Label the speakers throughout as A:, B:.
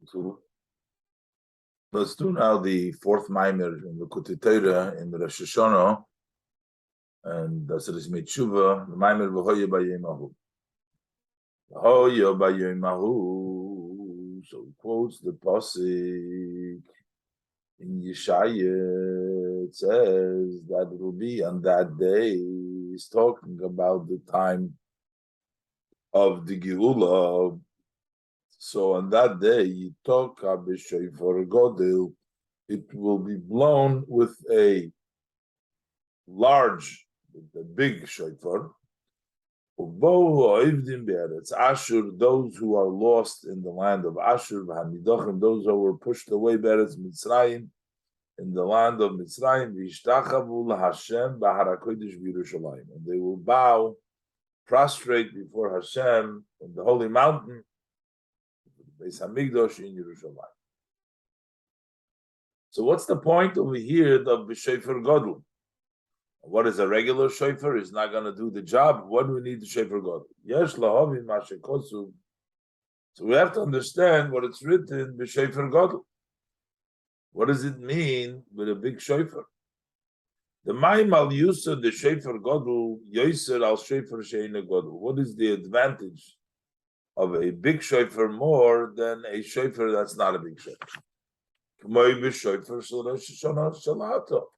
A: So let's do now the fourth Mamer in the Torah in the Rosh Hashanah, and that's it is Mitshuva, the Mamer v'aya biom, ההוא ביום ההוא. So he quotes the pasuk in Yeshaya. It says that it will be on that day. He's talking about the time of the Geula. So on that day, yitקע בשופר גדול, it will be blown with a large, a big shofar. It's Ashur, those who are lost in the land of Ashur, those who were pushed away, Beretz Mitzrayim, in the land of Mitzrayim, and they will bow, prostrate before Hashem in the holy mountain, Beis Hamikdash in Yerushalayim. So what's the point over here of B'Shofar Gadol? What is a regular shofar? Is not going to do the job. What do we need the shofar gadol? Yesh lahavin mashekosu. So we have to understand what it's written b'shofar gadol. What does it mean with a big shofar? The ma'im al yusa the shofar gadol yoser al shofar she'ena gadol. What is the advantage of a big shofar more than a shofar that's not a big shofar? K'moi b'shofar shel Rosh Hashanah shalato.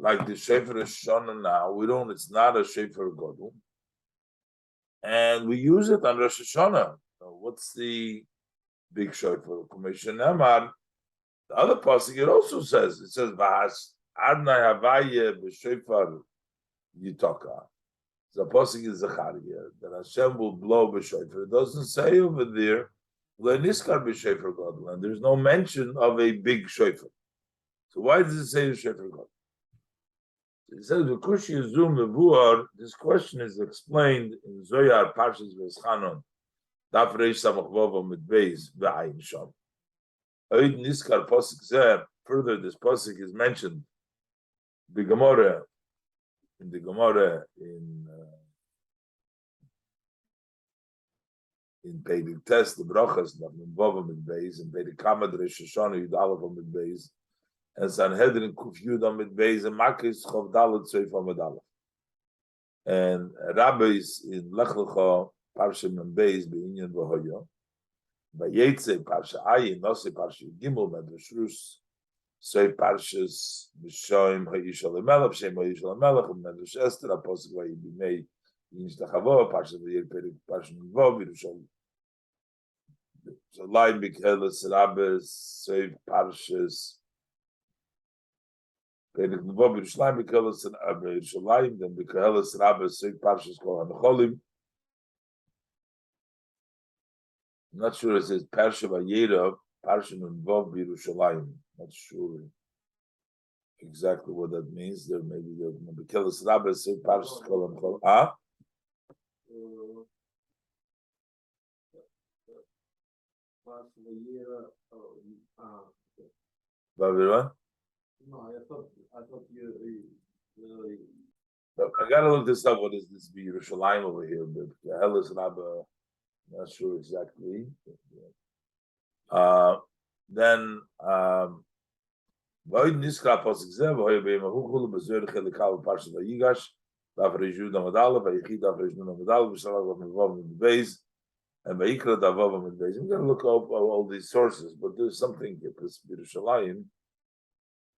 A: Like the Shofar Rosh Hashanah now, it's not a Shofar Gadol. And we use it on Rosh Hashanah. So what's the big Shofar? The other pasuk, it also says, Adnai Havaya b'Shofar Yitקע. The pasuk is Zechariah, that Hashem will blow b'Shofar. It doesn't say over there, Niskar b'Shofar Gadol, and there's no mention of a big Shofar. So why does it say Shofar Gadol? It says, this question is explained in Zoyar Parshas Veschanon, Daf Reish Samach Vav Amud Beis V'ayin Sham. Oid Niskar Pasuk Zeh. Further, this pasuk is mentioned in the Gemara in Peidik Test the Brachas Daf Vav Amud Beis and Peidik Kamad Rosh Hashanah Yud Aleph Amud Beis. And Sanhedrin Kuf Yud Amid Beis and Makis Chov Dalet Seif Amid Aleph. And rabbis in Lech Lecha Parshim and Beis Beinyan v'aya. Vayetze Parsha Ayin Nose Parsha Gimel Medrash Rus Seif Parshas B'Shoim Hayish Alamelech Shem Hayish Alamelech and Medrash Esther Apostle Vayi B'Mei Yinish Tachavo Parsha V'Yer Perik Parsha Nivov Yerushalayim. So Laim B'Keles Rabbis Seif Parshas then because Rabbis say Parshas Kol HaNecholim. I'm not sure it says Parsha Vayera, Parsha Nunvav B'Yerushalayim. Not sure exactly what that means. There maybe because Rabbis say Parshas Kol HaNecholim. Ah? Babylon?
B: No, I thought you.
A: I gotta look this up. What is this Yerushalayim over here? But the hell is Rabba? Not sure exactly. Then Void Niskra Pasuk Zeh V'aya biom ההוא כולו בזוהר חלקה בפרשת ויגש דף ריש י' עמוד א' ויחי דף ריש נ' עמוד א' ושלח במבוא עמוד בייז and ויקרא דבוב עמוד בייז. I'm gonna look up all these sources, but there's something in this Yerushalayim.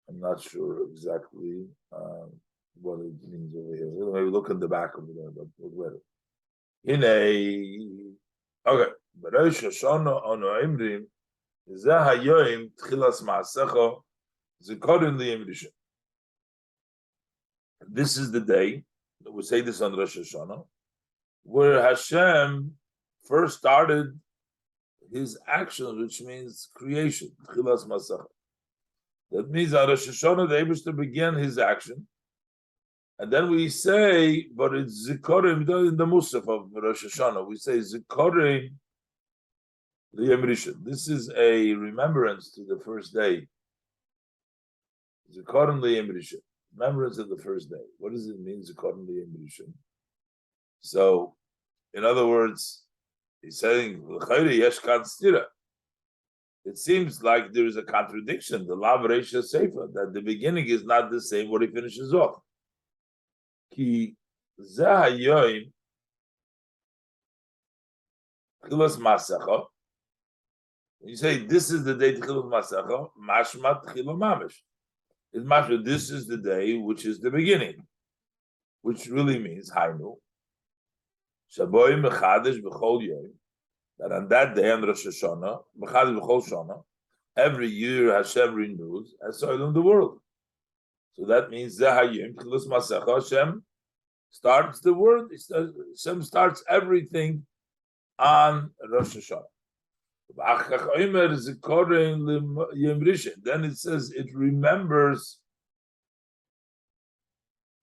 A: I'm not sure exactly what it means over here. We'll maybe look in the back of it, but we'll wait. Okay. But Rosh Hashanah on Imrim, Zeh Hayoim Tchilas Ma'asecha Zikaron Li'imrisha. This is the day, we say this on Rosh Hashanah, where Hashem first started his actions, which means creation, Tchilas Ma'asecha. That means on Rosh Hashanah, the Eibishter began his action. And then we say, but it's Zikorim, in the Musaf of Rosh Hashanah, we say Zikorim Liyam Rishon. This is a remembrance to the first day. Zikorim Liyam Rishon. Remembrance of the first day. What does it mean, Zikorim Liyam Rishon? So, in other words, he's saying, L'chayri yesh kan stira. it seems like there is a contradiction. The Lav Reisha Sefer, that the beginning is not the same what he finishes off. Ki zeh hayoim tchilas masecha. You say this is the day tchilas masecha, mashma tchila mamish. It's mashma. This is the day which is the beginning, which really means hainu. Shaboy mechadesh b'chol yom. That on that day on Rosh Hashanah, mechadesh b'chol shana, every year Hashem renews Hashem the world. So that means zeh hayom tchilas masecha. Hashem starts the world. Hashem starts everything on Rosh Hashanah. Then it says it remembers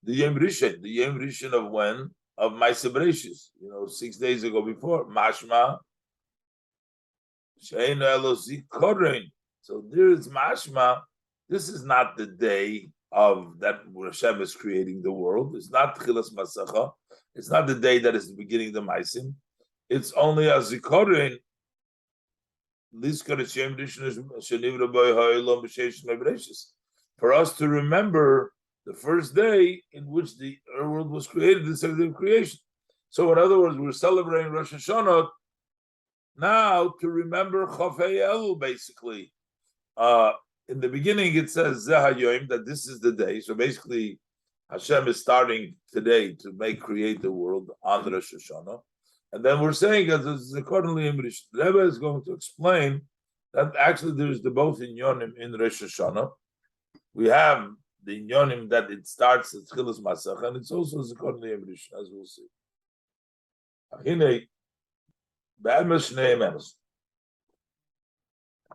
A: the Yom Rishon of when? Of Ma'aseh Bereishis, 6 days ago before. Mashma She'eino elo zikorin. So there is mashma. This is not the day of that Hashem is creating the world. It's not Tchilas Masecha. It's not the day that is the beginning of the Maisim. It's only a zikorin. For us to remember the first day in which the world was created, the second day of creation. So, in other words, we're celebrating Rosh Hashanah now to remember Chafei Elul, basically. In the beginning, it says Zeh HaYom, that this is the day. So basically, Hashem is starting today to create the world on Rosh Hashanah. And then we're saying that this is accordingly in Rishon. The Rebbe is going to explain that actually there's the both Inyonim in Rosh Hashanah. We have the Inyonim that it starts at Tchilas Masach, and it's also accordingly in Rishon, as we'll see.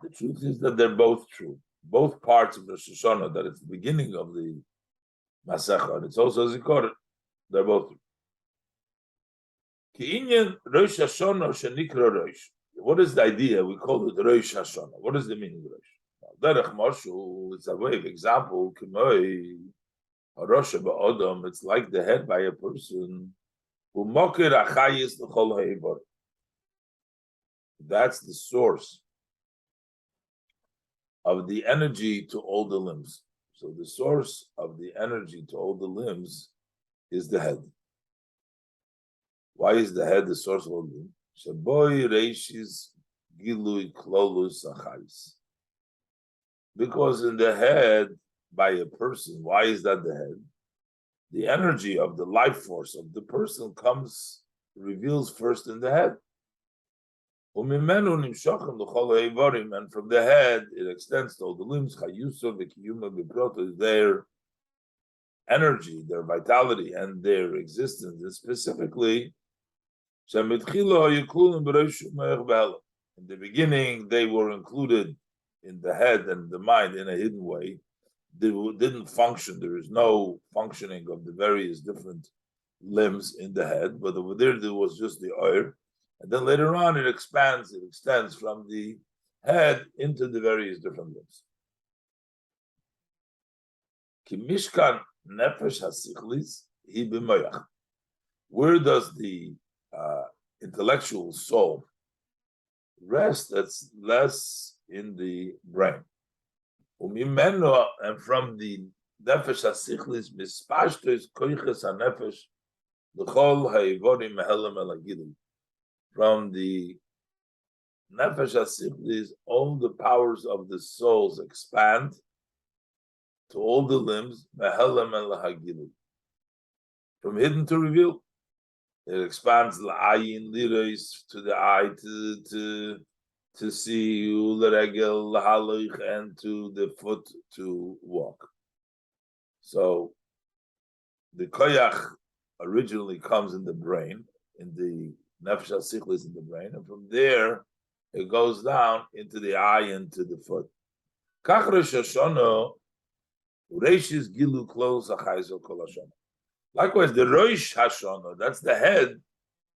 A: The truth is that they're both true. Both parts of Rosh Hashanah, that it's the beginning of the Masach, and it's also Zikor, they're both true. Rosh Hashanah shenikra Rosh. What is the idea? We call it Rosh Hashanah. What does the meaning of Rosh? Derech Moshe, it's a way of example. Kimoi Rosh ba'odam. It's like the head by a person who mokir achayis l'chol ha'ivor. That's the source of the energy to all the limbs. So the source of the energy to all the limbs is the head. Why is the head the source of all the limbs? Shaboy reishis gilui klolus achayis. Because in the head, by a person, why is that the head? The energy of the life force of the person reveals first in the head. And from the head, it extends to all the limbs, their energy, their vitality, and their existence. And specifically, in the beginning, they were included in the head and the mind in a hidden way. They didn't function. There is no functioning of the various different limbs in the head, but over there was just the oir. And then later on, it extends from the head into the various different limbs. Kimishkan nefesh hasichlis hi b'moyach. Where does the intellectual soul rest? That's less in the brain. And from the nefesh hasichlis mispashtos koiches hanefesh l'chol ha'ivorim mehelem el hagilui. From the nefesh hasichlis, all the powers of the souls expand to all the limbs mehelem el hagilui. From hidden to revealed. It expands l'ayin liros, to the eye to see, l'regel l'halich, and to the foot to walk. So the koyach originally comes in the brain, in the nefesh hasichlis in the brain, and from there it goes down into the eye and to the foot. Kach Rosh Hashanah, reishis gilu klos achayzo kol Hashanah. Likewise, the Rosh Hashanah, that's the head.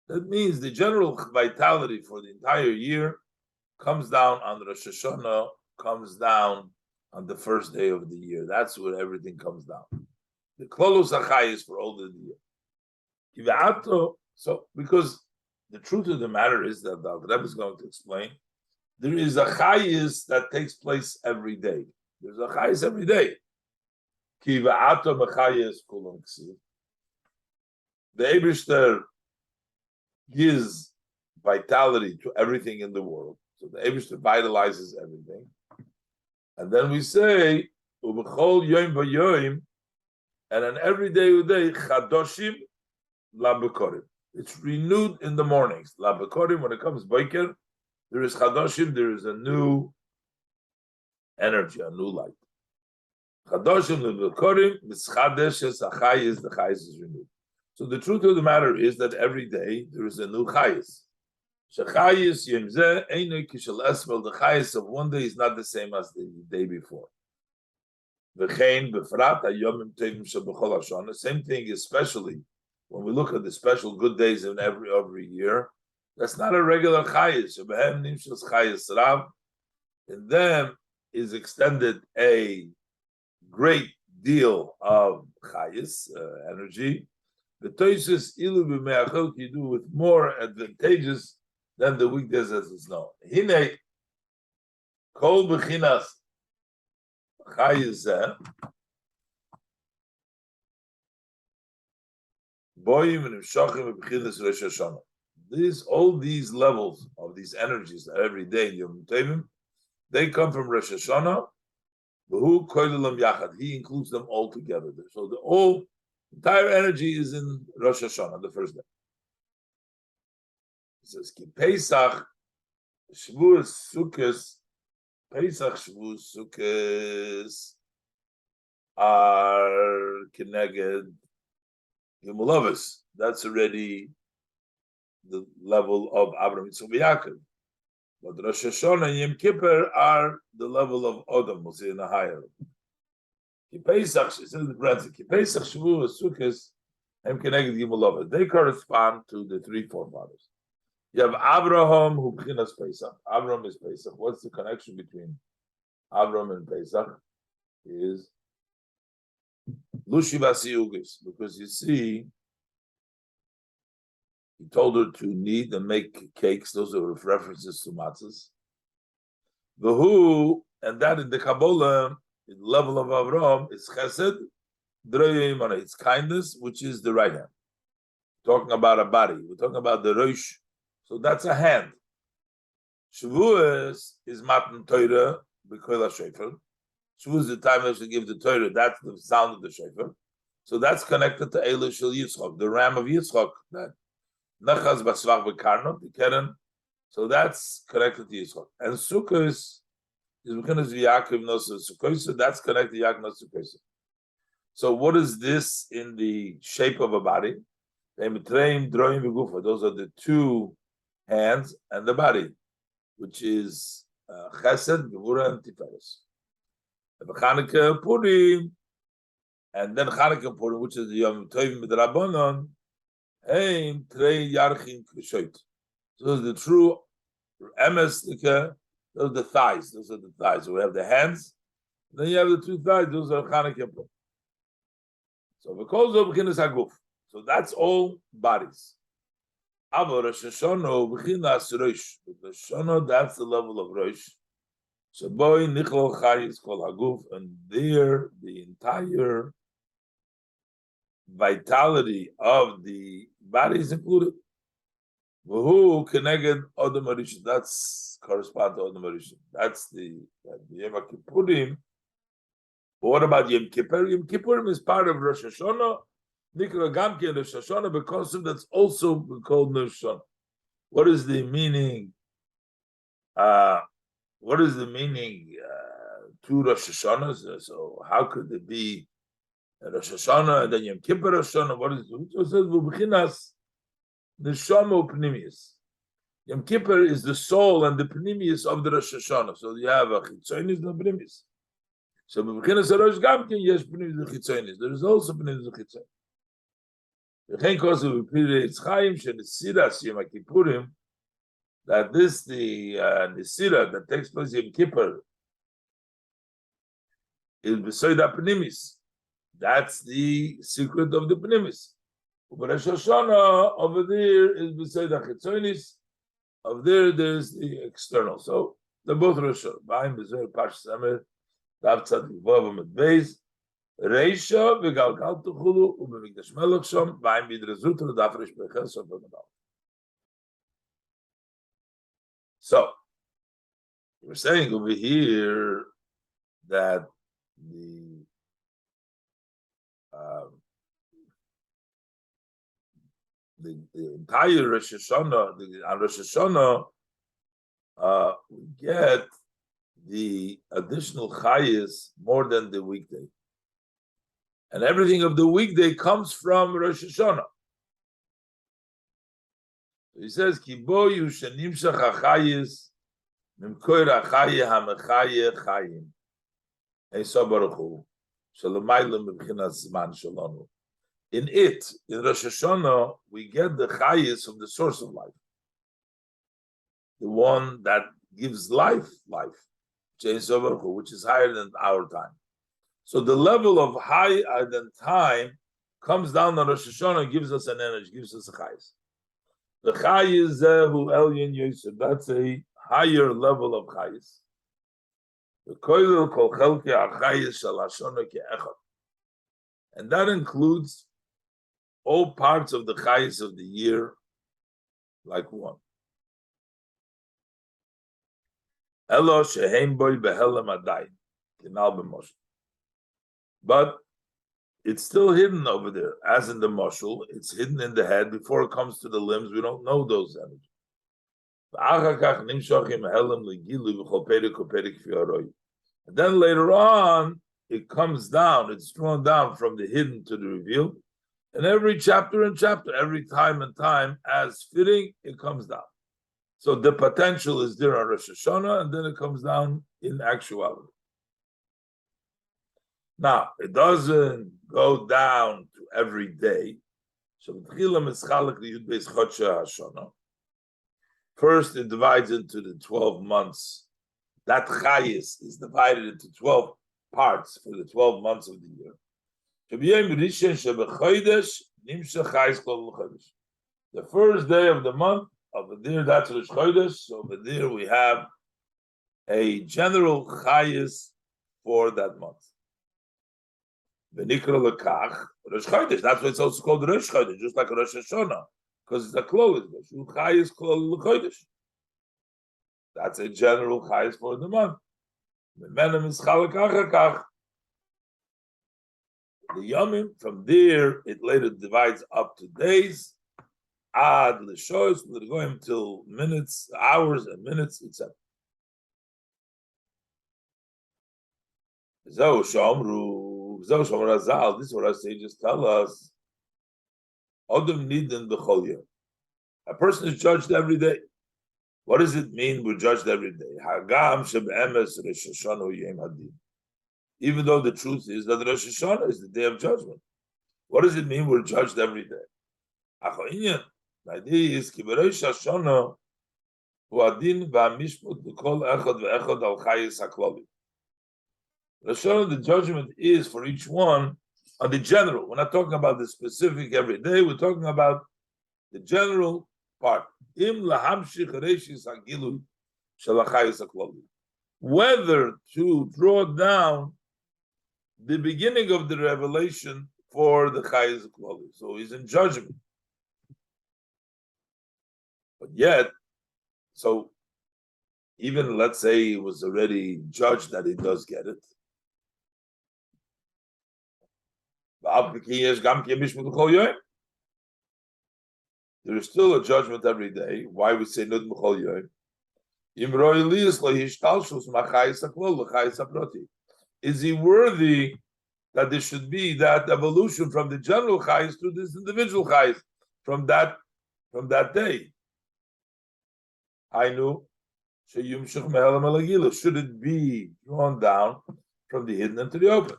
A: That means the general vitality for the entire year comes down on Rosh Hashanah, comes down on the first day of the year. That's where everything comes down. The Klolos Achai is for all the year. So, because the truth of the matter is that the Rebbe is going to explain there is a chayis that takes place every day. There's a chayis every day. Ki va'ato mechayis kulam ksiv. The Eibishter gives vitality to everything in the world. So the Eibishter vitalizes everything. And then we say, Ubechol yom v'yom, and on every day, chadoshim labekorim. It's renewed in the mornings. Labekorim, when it comes Boker, there is chadoshim, there is a new energy, a new light. Chadoshim labekorim, mischadeshes achayis, the chayis is renewed. So the truth of the matter is that every day there is a new chayis. Shechayis yemzeh einu kishel esvel. The chayis of one day is not the same as the day before. V'chein b'frat hayomim tovim shebechol hashana. Same thing, especially when we look at the special good days in every year. That's not a regular chayis. Shebehem nimshos chayis rav. In them is extended a great deal of chayis energy. The toises ilu b'me'achel you do with more advantageous than the weekdays as is known. Hine kol b'chinas chayis zeh boyim v'nimshachim v'b'chinas Rosh Hashanah. All these levels of these energies that every day Yom Tovim, they come from Rosh Hashanah. V'hu koilelam yachad. He includes them all together. So the entire energy is in Rosh Hashanah, the first day. It says, Ki Pesach, Shavuos, Sukkos, Pesach, Shavuos, Sukkos are Keneged Gimulovus. That's already the level of Abraham Yitzchak Yaakov. But Rosh Hashanah and Yom Kippur are the level of Odom, we'll see in a higher. Ki Pesach, it says in the parentheses, Ki Pesach, Shavuos, Sukkos, and Keneged Gimulovus. They correspond to the three forefathers. You have Abraham who b'chinas Pesach. Abraham is Pesach. What's the connection between Abraham and Pesach? Is Lushi Vasiyugis, because you see, he told her to knead and make cakes. Those are references to matzahs. V'hu, and that in the Kabbalah, the level of Abraham is Chesed, Droyimana. It's kindness, which is the right hand. We're talking about a body. We're talking about the Rosh. So that's a hand. Shavuos is Matan Torah b'kol ha-shofar. Shavuos is the time that we give the Torah. That's the sound of the shofar. So that's connected to Eilu Shel Yitzchak, the ram of Yitzchak. That Nachas Basvach B'Karnot, the Keren. So that's connected to Yitzchak. And Sukkos is because Yaakov Nosah Sukkos. That's connected to Yaakov Nosah Sukkos. So what is this in the shape of a body? Those are the two hands and the body, which is Chesed, Gevura, and Tiferes. Chanukah, Purim, and then Chanukah Purim, which is the Yom Tovim B'Drabanan, Hein Trei Yarchin Kshoit. So those are the true Emes, those are the thighs. Those are the thighs. So we have the hands, then you have the two thighs. Those are Chanukah Purim. So because of B'chinas Haguf. So that's all bodies. Rosh Hashanah, b'chinas Rosh. Rosh Hashanah, that's the level of Rosh. So boy, Nichlol Chayis Kol Haguf, and there the entire vitality of the body is included. V'hu Keneged Odom Harishon. That's correspond to Odom Harishon. That's the Yom Kippurim. But what about Yom Kippur? Yom Kippurim is part of Rosh Hashanah. Nikra Gamke Rosh Hashanah, because that's also called Rosh Hashanah. What is the meaning? What is the meaning to Rosh Hashanah? So how could it be Rosh Hashanah and then Yom Kippur Rosh Hashanah? What is it? So it says V'b'chinas Neshama Pnimius. Yom Kippur is the soul and the Pnimius of the Rosh Hashanah. So you have a Chitzonis and Pnimius. So V'b'chinas Rosh Gamke yes Pnimius and Chitzonis. There is also Pnimius and Chitzonis. That this the Nesira that takes place in Kippur is beside Pnimis. That's the secret of the Pnimis. But Rosh Hashanah over there is beside Chitzonis. Over there's the external. So They're both Rosh Hashanah. Ba'im Bezer Pash Samer Dav Tzadik Vav Mit Beis Reisha V'Galgal Tuchulu U'B'Mikdash Melech Shom Ba'im B'Idrezut L'Dav Rish B'Echel Sof B'Medal. So we're saying over here that the entire Rosh Hashanah, on Rosh Hashanah, we get the additional chayis more than the weekday. And everything of the weekday comes from Rosh Hashanah. So he says, Ki bo yu shenimshach hachayis mimkoir hachaye hamechaye chayim. Eisa baruch hu, shalamayla mibchinas zman shalonu. In it, in Rosh Hashanah, we get the chayis from the source of life. The one that gives life, which is higher than our time. So the level of higher than time comes down on Rosh Hashanah, gives us an energy, gives us a chayis. The chayis zehu elyon yosef, that's a higher level of chayis. The koilel kol chelke achayis shel Hashanah ke'echad. And that includes all parts of the chayis of the year, like one. Elo sheheim boy behelem adayin, kinal b'moshel. But it's still hidden over there, as in the moshel. It's hidden in the head before it comes to the limbs. We don't know those energies. And then later on, it comes down. It's drawn down from the hidden to the revealed. And every chapter and chapter, every time and time, as fitting, it comes down. So the potential is there on Rosh Hashanah, and then it comes down in actuality. Now, it doesn't go down to every day. So first, it divides into the 12 months. That chayis is divided into 12 parts for the 12 months of the year. The first day of the month, over there, that's Rosh Chodesh. So over there, we have a general chayis for that month. V'nikra lekach Rosh Chodesh. That's why it's also called Rosh Chodesh, just like Rosh Hashanah, because it's a klol. Chayis klol lechodesh. That's a general chayis for the month. The yomim, from there, it later divides up to days. Ad l'shoyos, we're going till minutes, hours, and minutes, etc. Zeh shomru, zeh shomru azal. This is what our sages tell us. Odom nidin b'chol yom. A person is judged every day. What does it mean we're judged every day? Hagam shebe'emes Rosh Hashanah yom hadin. Even though the truth is that Rosh Hashanah is the day of judgment. What does it mean we're judged every day? The idea is ki Rosh Hashanah hu adin v'hamishput l'kol echad ve'echad al chayis haklali. Rosh Hashanah, the judgment is for each one on the general. We're not talking about the specific every day. We're talking about the general part. Im lahamshich reishis hagilu shel hachayis haklali. Whether to draw down the beginning of the revelation for the chayis haklali. So he's in judgment. But yet, so even let's say he was already judged that he does get it. There is still a judgment every day. Why we say Nud M'chol Yom? Is he worthy that there should be that evolution from the general chayis to this individual chayis from that day? I knew. Should it be drawn down from the hidden into the open?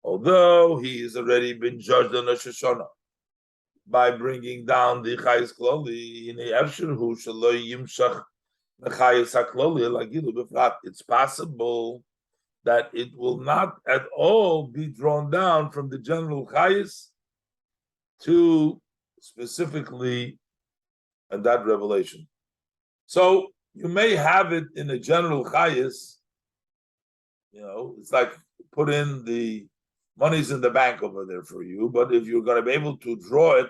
A: Although he has already been judged on Rosh Hashanah by bringing down the chayis kloli, it's possible that it will not at all be drawn down from the general chayis to specifically and that revelation. So you may have it in a general chayis, it's like put in the money's in the bank over there for you, but if you're going to be able to draw it,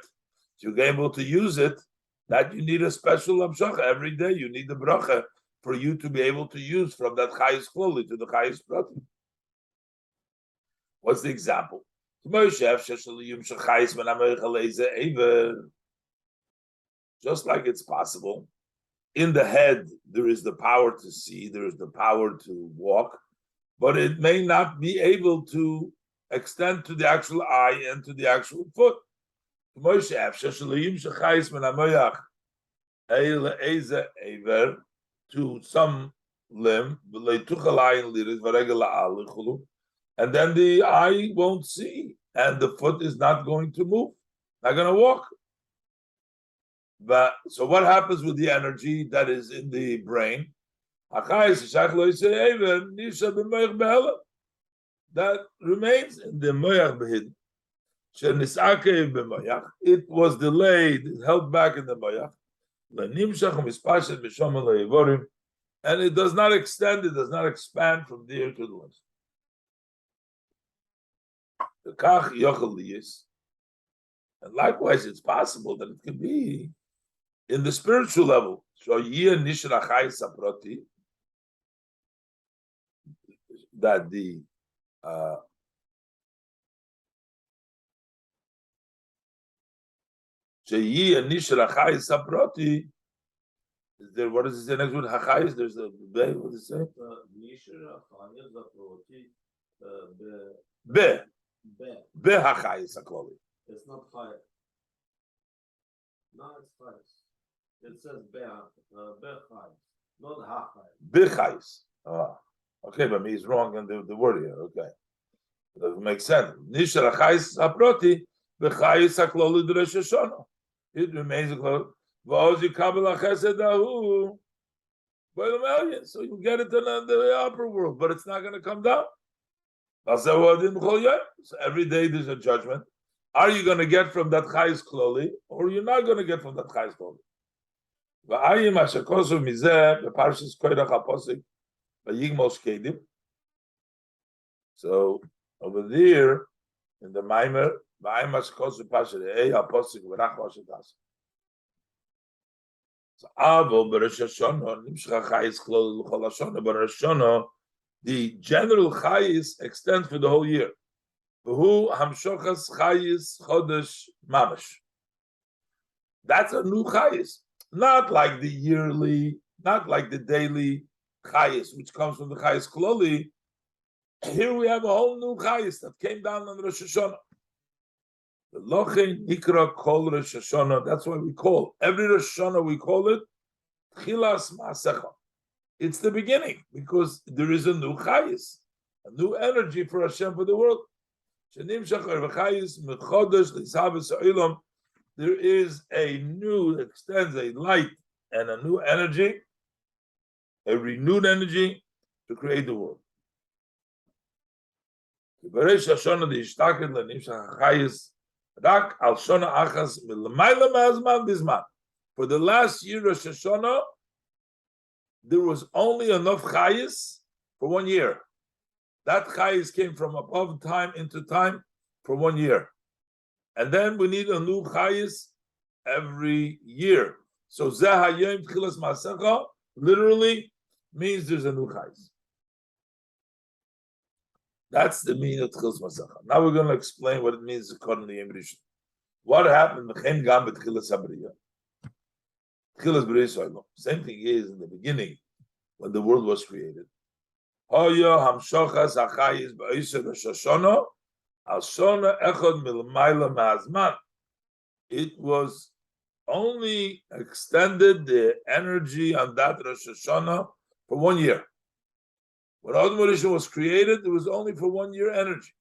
A: you're going to be able to use it, that you need a special amshacha every day. You need the bracha for you to be able to use from that chayis chloli to the chayis prati. What's the example? Just like it's possible, in the head there is the power to see, there is the power to walk, but it may not be able to extend to the actual eye and to the actual foot. To some limb, and then the eye won't see, and the foot is not going to move, not going to walk. But so what happens with the energy that is in the brain? That remains in the moyach behid. It was delayed, held back in the moyach, and it does not extend, it does not expand from there to the limbs. And likewise, it's possible that it can be in the spiritual level. That the is there, what does it say next word? Hachayis, there's a be, what does it say? Be. Be hachayis akloli.
B: It's not chayis. No, it's chayis. It says be chayis, not hachayis.
A: Be chayis. Okay, but he's wrong in the word here. Okay. It doesn't make sense. Nishar hachayis aproti, be chayis akloli d'Rosh Hashanah. It remains a close. So you get it in the upper world, but it's not going to come down. So every day there's a judgment. Are you going to get from that chayis kloli, or you're not going to get from that chayis kloli? So over there in the Mamer, so Rosh Hashanah, the general chayis extends for the whole year. ההוא המשוחס chayis chodesh mamash. That's a new chayis, not like the yearly, not like the daily chayis, which comes from the chayis kloli. Here we have a whole new chayis that came down on Rosh Hashanah. The Lochein Nikra Kol Rosh Hashanah. That's why we call every Rosh Hashanah, we call it Chilas Ma'asecha. It's the beginning, because there is a new chayis, a new energy for Hashem, for the world. There is a new, extends a light and a new energy, a renewed energy to create the world. For the last year of Rosh Hashanah, there was only enough chayis for 1 year. That chayis came from above time into time for 1 year. And then we need a new chayis every year. So Zeh Hayom Tchilas Masecha literally means there's a new chayis. That's the meaning of Tchilas Masecha. Now we're going to explain what it means according to the English. What happened? Same thing is in the beginning when the world was created. It was only extended the energy on that Rosh Hashanah for 1 year. When Adam Rishon was created, it was only for 1 year energy.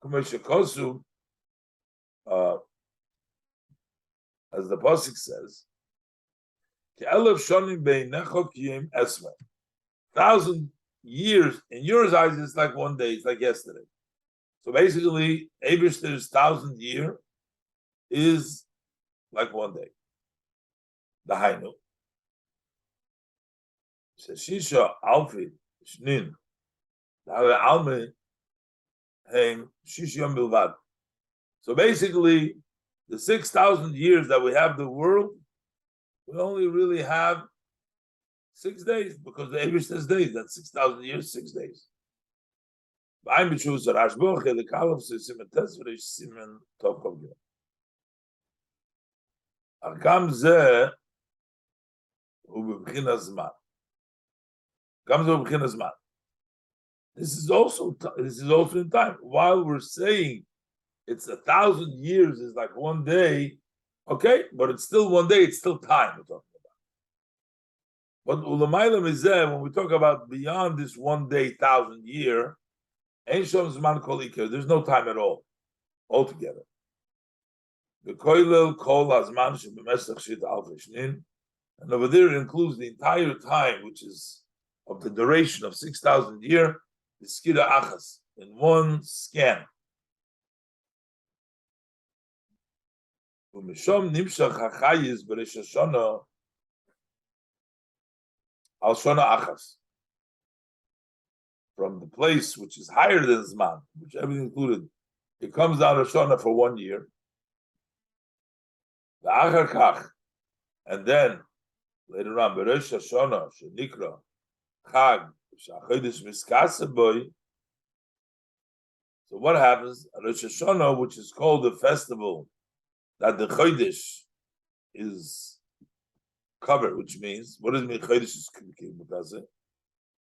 A: As the pasuk says, 1,000 years in your eyes, it's like 1 day, it's like yesterday. So basically, Eibishter's 1,000 year is like 1 day. The Hainu. Shisha Alfi Shnin. The Alme Hang Shish Yom Bilvad. So basically, the 6,000 years that we have the world, we only really have 6 days because the Abish says days. That's 6,000 years, 6 days. I'm Bishus Rashboch, the Kalaf Simen Tesverish Simen Topkov. Akam Ze Ubibchinas Man. Comes Ubibchinas Man. This is also in time. While we're saying it's 1,000 years is like 1 day, okay, but it's still 1 day, it's still time we're talking about. But Ulamaylam is there when we talk about beyond this 1 day, 1,000 year, there's no time at all, altogether. The koilel kol hazman shebemesach shit alf shnin, and over there it includes the entire time, which is of the duration of 6,000 year, the skira achas in one scan. Umishom nimshach hachayis b'Rosh Hashanah al shana achas. From the place which is higher than Zman, which everything included, it comes out of Shana for 1 year. The Achar Kach, and then later on, Beresh Shana, Shenikra, Chag, Shachodesh Miskasa Boy. So what happens? Rosh Hashanah, which is called the festival that the Chodesh is covered, which means, what does it mean Chodesh is covered?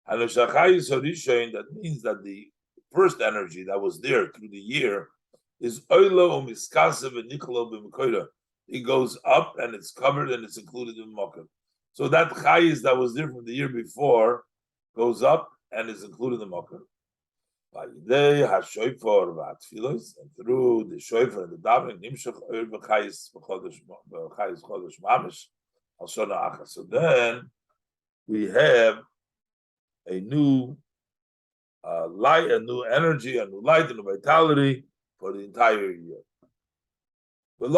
A: And the Shachayis Harishain, that means that the first energy that was there through the year is Oilo Umiskasev and Nikolo B'Mekoira. It goes up and it's covered and it's included in Mokkah. So that Chayis that was there from the year before goes up and is included in Mokkah. Vayidei HaShoifar VaTfilos, and through the Shoifar and the Davening, Nimshach Oir B'Chayis Chodesh Mamish Al Shona Achas. So then we have a new light, a new energy, a new light, a new vitality for the entire year. And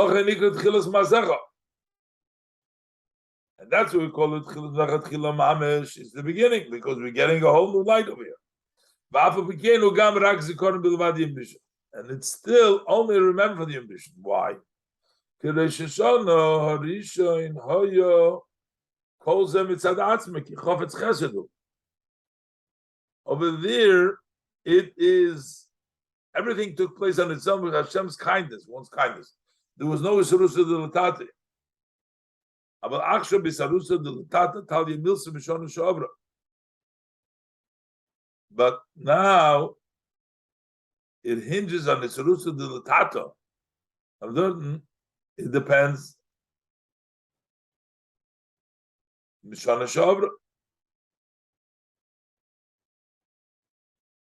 A: that's what we call it Tchila Mamesh. It's the beginning because we're getting a whole new light over here. And it's still only remember the ambition. Why? Over there, it is everything took place on its own with Hashem's kindness, one's kindness. There was no Isarusa de Latate. But now it hinges on Isarusa de Latato. It depends. Mishana Shavra.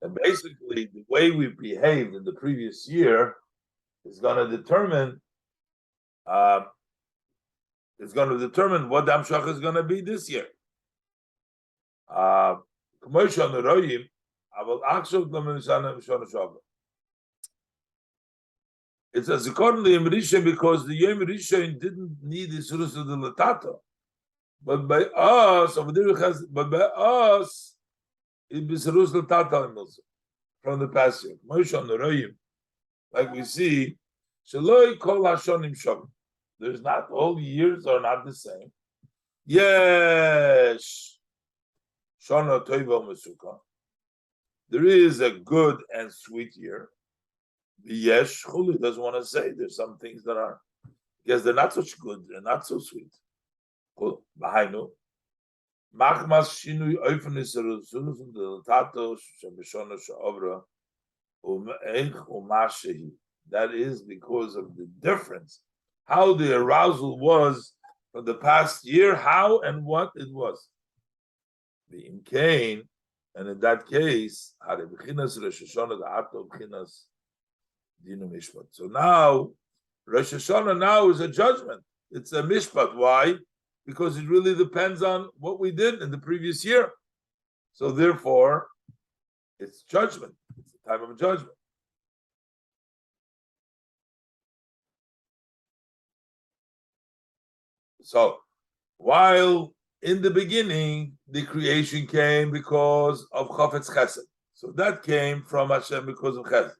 A: And basically, the way we behaved in the previous year is going to determine what the Amshach is going to be this year. It says accordingly in Rishon because the Yom Rishon didn't need the Surus of the Latato, but by us over there it has. But by us. From the past year, like we see, there's not all years are not the same. Yes, there is a good and sweet year. Yes, Chuli doesn't want to say there's some things that are, yes, they're not such good, they're not so sweet. Machmas shinui oifenis from the tato shemeshona she'ovra umashehi. That is because of the difference, how the arousal was from the past year, how and what it was. The imkain, and in that case, hare b'chinas Rosh Hashanah the ato b'chinas dinu mishpat. So now Rosh Hashanah now is a judgment. It's a mishpat. Why? Because it really depends on what we did in the previous year. So therefore, it's judgment. It's a time of judgment. So, while in the beginning, the creation came because of Chafetz Chesed. So that came from Hashem because of Chesed.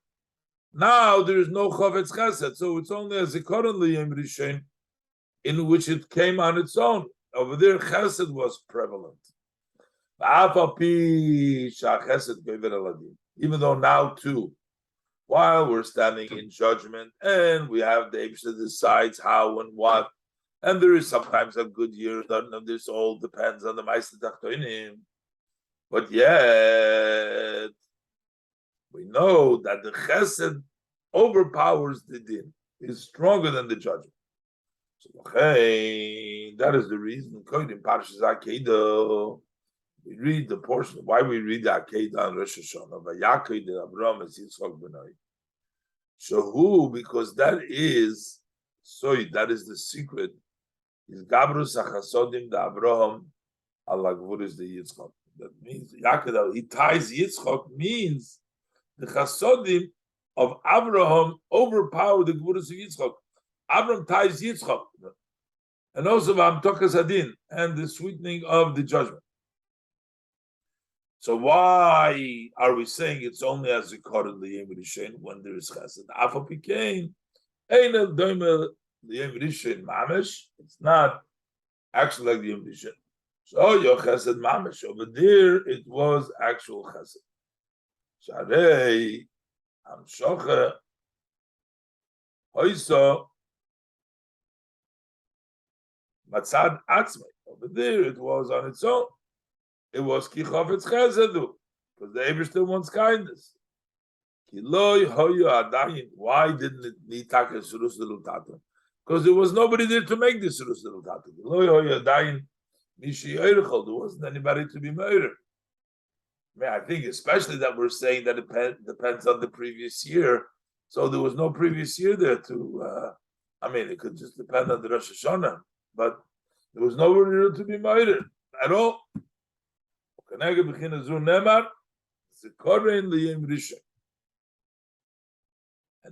A: Now there is no Chafetz Chesed, so it's only a Zikaron L'Yom Rishon in which it came on its own. Over there, Chesed was prevalent. Even though now too, while we're standing in judgment and we have the Eibshter decides how and what, and there is sometimes a good year, none of this all depends on the Meister Tachtonim. But yet, we know that the Chesed overpowers the Din, is stronger than the judgment. So, okay, that is the reason. In Parshas Akedah, we read the portion. Why we read the Akedah on Rosh Hashanah? وהיה לאברהם את יצחק בנו. So who? Because that is the secret. Is Gabrus Achasodim the Abraham Allah Gvuris the Yitzchak. That means Yaakov, he ties Yitzchak means the Chasodim of Abraham overpower the Gvuris of Yitzchak. Abraham ties Yitzchak, and also V'amtokas Hadin and the sweetening of the judgment. So why are we saying it's only as recorded L'Yom Rishon when there is Chesed? Afa Pikein Ein El Doimel L'Yom Rishon Mamish. It's not actually like the Yom Rishon. So your Chesed Mamish over there it was actual Chesed. Sharei Hamshocha Hoiso Matzad Atzmei. Over there it was on its own. It was ki chafetz chesedu, because the Eibishter wants kindness. Ki loy hoyu adayin. Why didn't it need taka surus delutata? Because there was nobody there to make this surus delutata. Loy hoyu adayin mishi yoyrechol. There wasn't anybody to be murdered. I mean, I think especially that we're saying that it depends on the previous year. So there was no previous year there to. I mean, it could just depend on the Rosh Hashanah, but there was nobody there to be murdered at all. And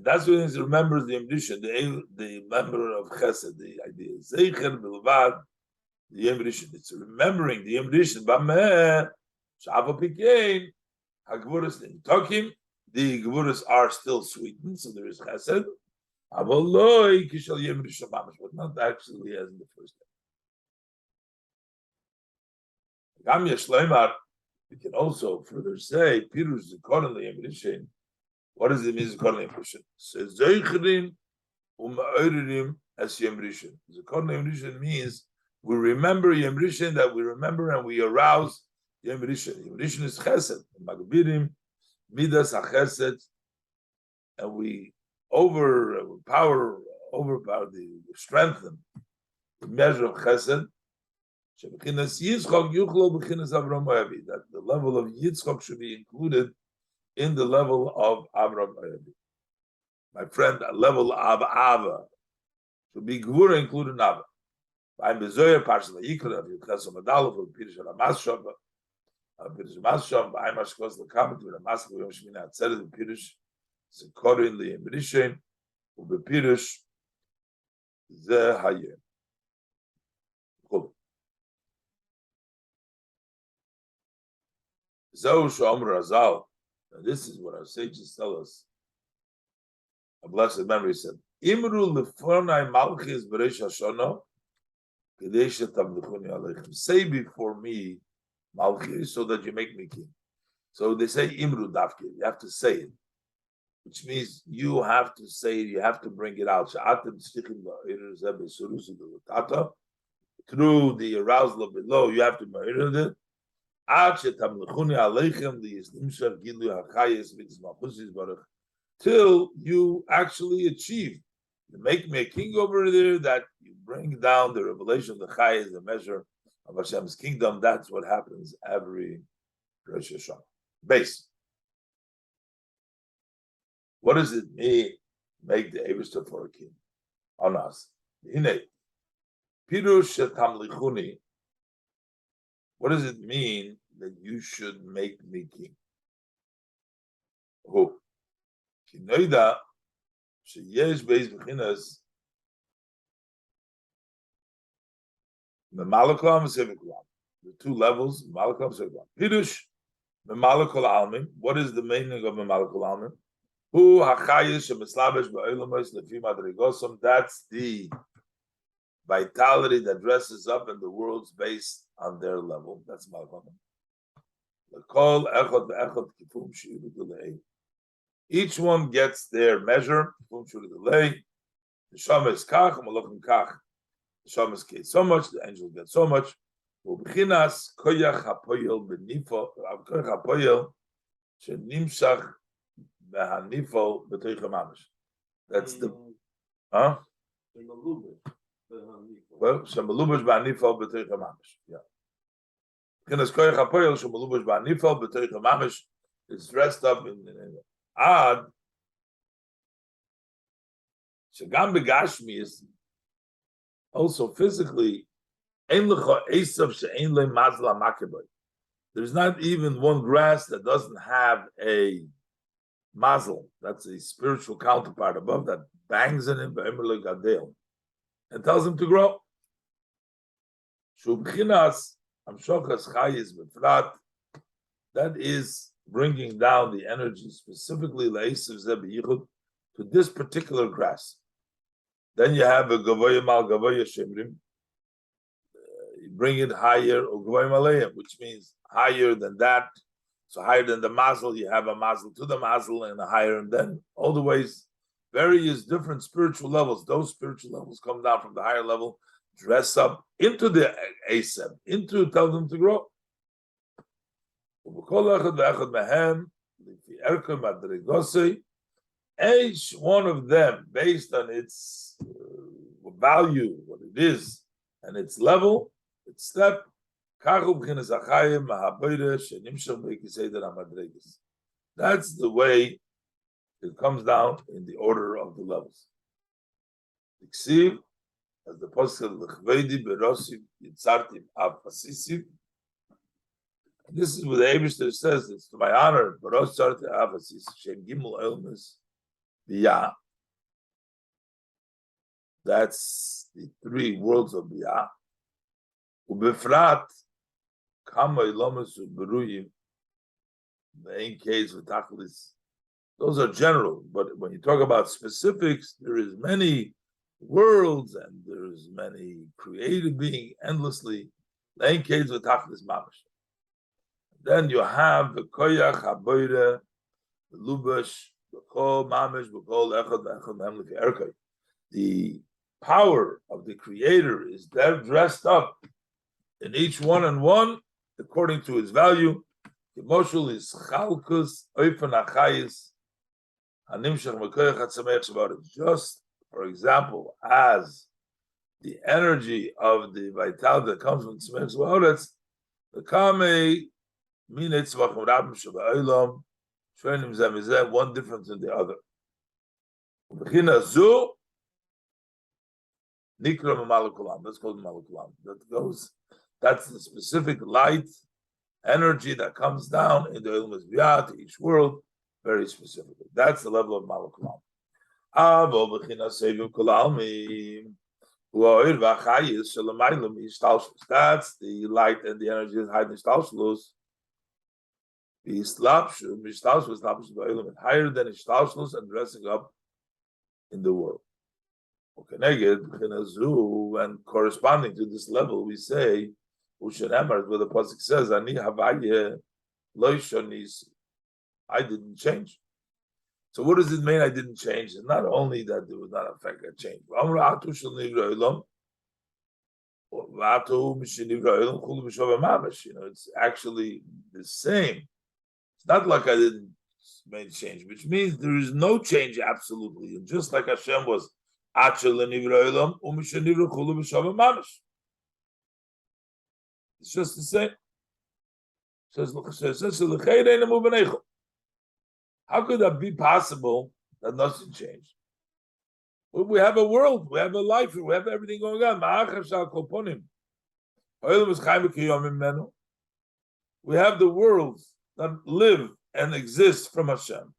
A: that's when he remembers the Yom Rishon, the member of Chesed, the idea. Zeicher bilvad, the Yom Rishon. It's remembering the Yom Rishon. Mamer, Shava Pikein, Hagvuras Nimtokim. The Gvuras are still sweetened, so there is Chesed. Avaloi Kishal Yom Rishon Mamash, but not actually as in the first day. We can also further say, Pirush Zikoron L'Yom Rishon. What does it mean, Zikoron L'Yom Rishon? Says Zeicherim U'Ma'oririm as Yom Rishon. Zikoron L'Yom Rishon means we remember Yom Rishon, that we remember and we arouse Yom Rishon. Yom Rishon is Chesed. Magbirim Midas HaChesed, and we overpower the strengthen the measure of Chesed. That the level of Yitzchak should be included in the level of Avraham Oyavi. My friend, a level of Ava should be Gvura included in Ava. I'm Bezoyer Parsha Vayikra of Yitchas Amadalov of Pirish Ramashov of Pirish Ramashov. I'm Ashkos Lakamat with Ramask Yom Shemina Atzeret of Pirish Zikorin L'Yom Rishon uBePirish Ze Hayeh. This is what our sages tell us. A blessed memory said, Imru lefonai malchis b'reish hashanah, k'dei shetamlichuni aleichem. Say before me, malchis, so that you make me king. So they say Imru dafke. You have to say it, which means you have to say it. You have to bring it out. Through the arousal of below, you have to ma'ir it. Till you actually achieve, you make me a king over there, that you bring down the revelation of the Chayes, the measure of Hashem's kingdom. That's what happens every Rosh Hashanah. Base. What does it mean? Make the Eibishter for a king on us. Pirush shetamlichuni. What does it mean that you should make me king? Who? Kinoida sheyesh beis b'chinas Memalekol Mesivik Olam. The two levels, Memalekol Mesivik Olam. Pirush, Memalekol Almin. What is the meaning of Memalekol Almin? Hu Hachayish Shemeslabesh Ba'olamos Lefi Madrigosam. That's the vitality that dresses up in the worlds based on their level. That's Memalekol Almin. Each one gets their measure. The Shama is kach, Malachim kach. The Shama is so much, the angels get so much. Ubchinas koyach hapoyel benifo, koyach hapoyel shenimshach behanifo b'toich mamish. That's the, huh? Well, shemalubash behanifo b'toich mamish. Yeah. Ubchinas koyach hapoyel shemalubash behanifo b'toich mamish. It's dressed up in ad. Shagam begashmi is also physically. There's not even one grass that doesn't have a mazel. That's a spiritual counterpart above that bangs in him and tells him to grow. That is bringing down the energy specifically to this particular grass. Then you have a gavoya mal gavoya shemrim. You bring it higher, or gavoya malayim, which means higher than that. So higher than the mazel, you have a mazel to the mazel and a higher, and then all the ways, various different spiritual levels. Those spiritual levels come down from the higher level, dress up into the asem, into tell them to grow. Each one of them, based on its value, what it is, and its level, its step, that's the way it comes down in the order of the levels. As the this is what the Eibishter says, it's to my honor, V'ya. That's the three worlds of V'ya. Ubefrat kama ilomus uberuyim ve'in case v'tachlis. Those are general, but when you talk about specifics, there is many worlds and there is many created being endlessly. Ve'in case v'tachlis mamash. Then you have the koyach haboyre, the lubash. The power of the Creator is there dressed up in each one and one according to its value. Just, for example, as the energy of the vitality that comes from Tzemech Zvahoretz, the Kame Minetz Vachim Shabbat one difference in the other. That's called Malakulam. That's the specific light energy that comes down in the Ilmas Biyah to each world, very specifically. That's the level of Malakulam. That's the light and the energy that hide in Shtalshlus. The Ishtalshlus was higher than Ishtalshlus and dressing up in the world. And corresponding to this level, we say, where the pasuk says, "Ani Havaya loishonis," I didn't change. So what does it mean? I didn't change. It's not only that there was not a fact that changed. It's actually the same. It's not like I didn't make change, which means there is no change absolutely. And just like Hashem was, it's just the same. How could that be possible that nothing changed? Well, we have a world, we have a life, we have everything going on. We have the worlds that live and exist from Hashem.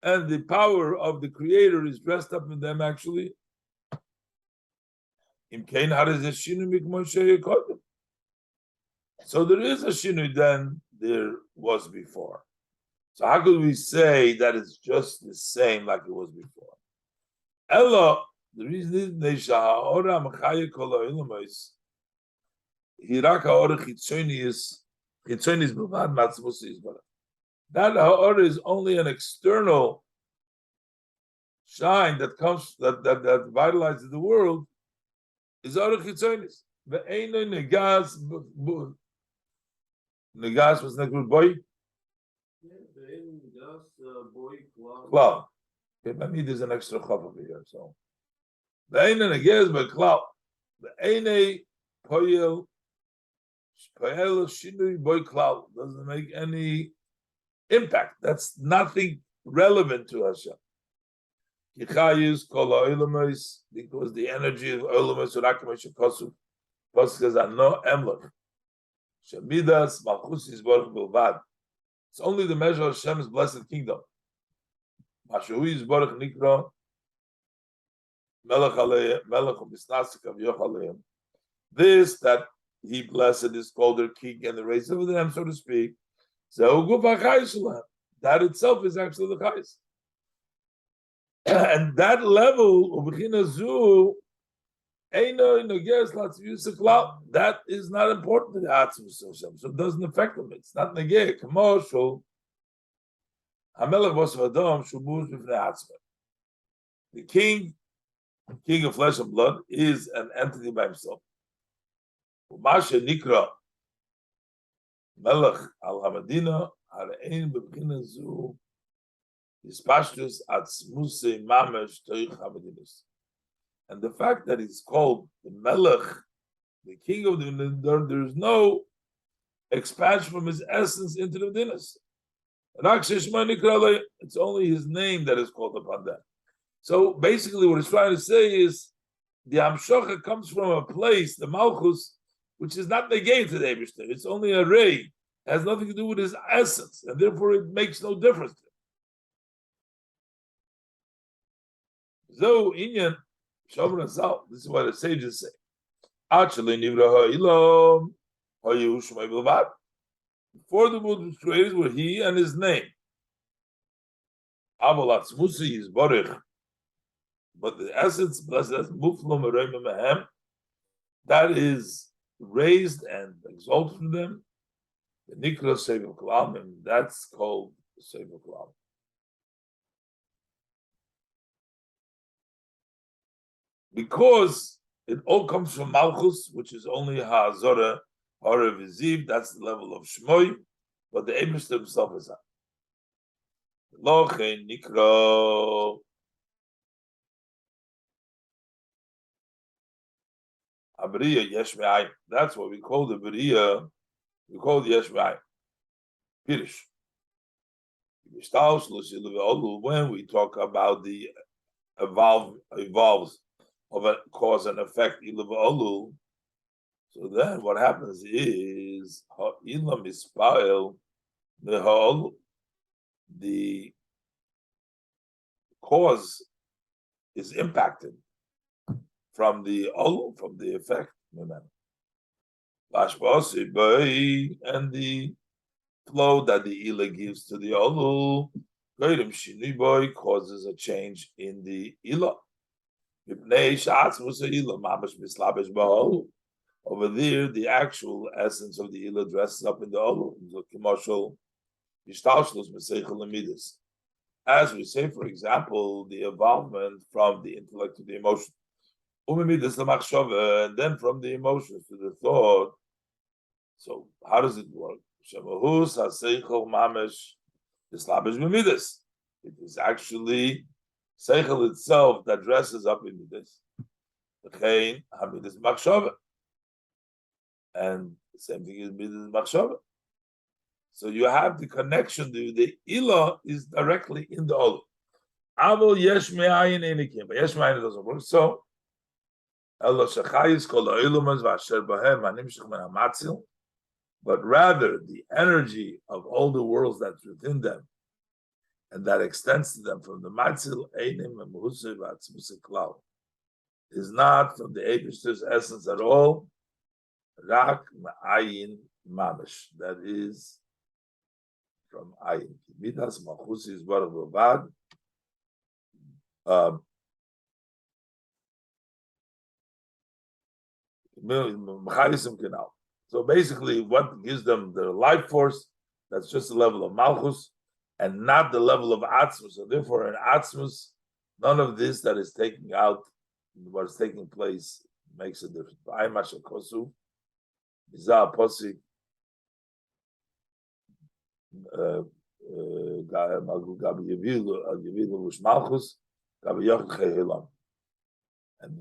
A: and the power of the Creator is dressed up in them actually. So there is a shinui than there was before. So how could we say that it's just the same like it was before? Ella, the reason is that ha'or is only an external shine that comes that vitalizes the world. Is or chitzonis. Ve'eino negas negas was not good boy. Klal. Okay, maybe there's an extra chaf over here. So ve'eino negas by klal. Ve'eino poyel shinui boy klal doesn't make any impact. That's nothing relevant to Hashem. Because the energy of Olamas says no emlach. Shemidas Malchus is Bilvad. It's only the measure of Hashem's blessed kingdom. Mashu is Baruch Nikra Melech Aleim Melech Bisnasik of Yoch Aleim. This that he blessed is called their king and the race of them, so to speak. That itself is actually the chayis. And that level of that is not important to the Atzmus Hashem, so it doesn't affect them. It's not negeh. Commercial. The king of flesh and blood, is an entity by himself. Nikra Melech al Hamadina Harein b'Bchina Zu Yispashtus Atzmuse Mamer Toich Hamadinus. And the fact that he's called the Melech, the king of the there is no expansion from his essence into the Medinas. It's only his name that is called upon that. So basically, what he's trying to say is the Hamshocha comes from a place, the Malchus, which is not negated to the Eibishter. It's only a ray. It has nothing to do with his essence, and therefore it makes no difference to him. So, Inyan, Shomer Azal, this is what the sages say. Actually, before the world was created were he and his name. Musi is Baruch. But the essence, that is raised and exalted from them, the Nikra Sefer Kalam, and that's called Sefer Kalam. Because it all comes from Malchus, which is only Ha'azorah, Hara Viziv, that's the level of Shmoy, but the Eibishter himself is that. Lochein Nikra Abriya Yesh Me'ayim. That's what we call the Beriya. We call the Yesh Me'ayim. Pirish. When we talk about the evolves of a cause and effect, so then what happens is the cause is impacted from the effect, and the flow that the ila gives to the olu, causes a change in the ila. Over there, the actual essence of the ila dresses up in the olu, the commercial. As we say, for example, the evolvement from the intellect to the emotion, and then from the emotions to the thought. So how does it work? It is actually seichel itself that dresses up into this. And the same thing is midas machshava. So you have the connection to the ilah is directly in the olu. Avol yesh me'ayin enikim, but yesh me'ayin doesn't work. So but rather the energy of all the worlds that's within them and that extends to them from the Matzil Einim and Muhusiv Atzmus Klau, is not from the Eibishter's essence at all. Rak Ma'ayin Mamish, that is from Ayin. Midas Malchusi is Baruch Bavad. So basically, what gives them their life force, that's just the level of Malchus, and not the level of Atzmus. So therefore, in Atzmus, none of this that is taking out what is taking place makes a difference. And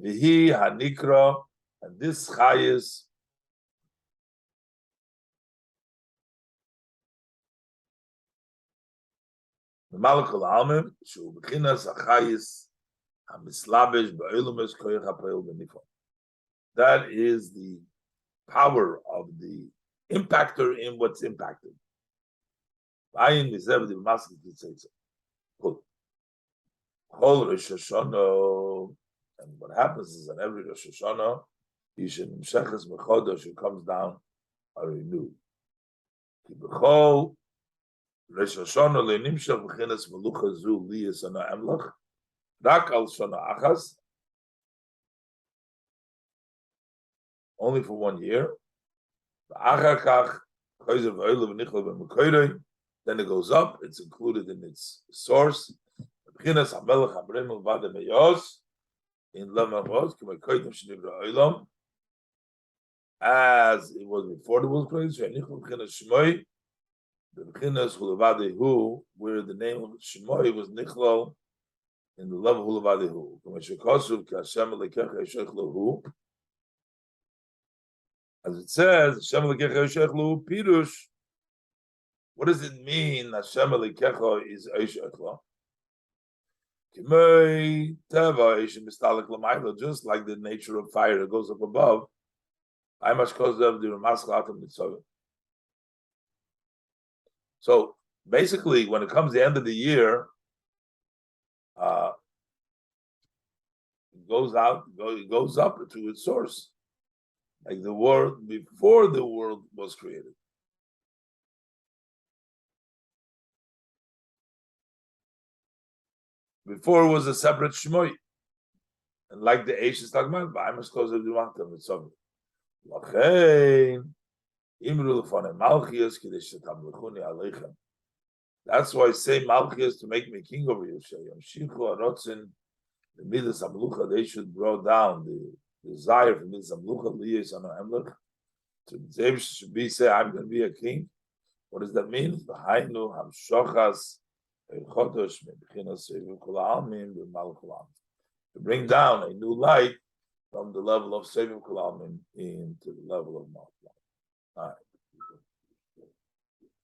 A: Vihi Hanikra, and this Chayis, the Malakal Almim, Shu Bechinas Achayis HaMislabesh Ba'elumes Koyach HaPeil Benifon. That is the power of the impactor in what's impacted. Ayin Mizev the Maskit Yitzaytza. Good. Chol Rosh Hashanah, and what happens is on every Rosh Hashanah, Yishin Msheches Mechodosh, who comes down, are renewed. Ki b'chol Rosh Hashanah le'nimshach b'chinas melucha zu liyas ana emlach, rak al shana achas, only for 1 year. V'achar kach chayzer v'oilu v'nichol v'mekoyrei, then it goes up, it's included in its source. B'chinas hamelech hamremel v'adeh meyos, in Lamavos, k'mekoydim shenivra oilam, as it was before the world creation, where the name of Shemoi was Nichlal in the level of Hulavadehu. As it says, Pirush, what does it mean Hashem Elikecha is Eishechla? Just like the nature of fire that goes up above. So basically, when it comes the end of the year, it goes up to its source, like the world before the world was created. Before it was a separate shmoi, and like the Eish is talking about, that's why I say Malchias to make me king over you. The Midas Amlucha, they should draw down the desire for Midas Amlucha, Liyas and Emlech. To they should be say, I'm going to be a king. What does that mean? To bring down a new light from the level of Sevim Kulalmin into the level of Malchus. All right.